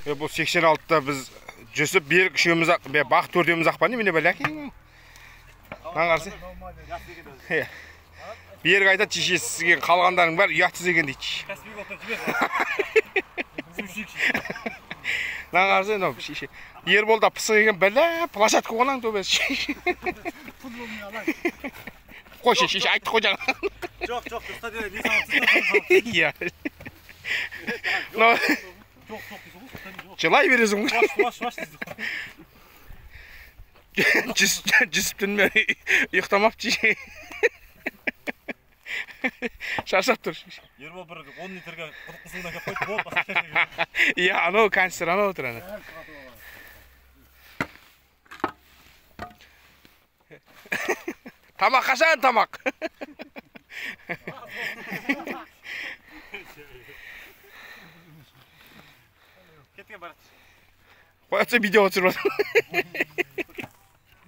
Bu 86'da biz Жүсіп берік үшеуміз ақ, бақ төртеуміз ақ па немене бәләкең. Аңғарсы? Берік айтады, шешесі сізге қалғандарың бар, ұятсыз екен дейді. Кәсіпбек отын жібер. Аңғарсы, шеше. Ербол да пысық екен, бәлә, площадка қонаң төбесі. Қой шеше, айтты қой жаңа. Жоқ, стадион не салыпсыз? Жылай бересің ғой. Жүсіптің мен ұйықтамап жей. Шаршап тұр. Ербол бір 10 литрге құдық қысыңдан кеп қойды, болды. Иә, анау канистр, анау тұр ана. Тамақ қашан тамақ? Кеткен барады. Қоятса видео түсіріп отыр.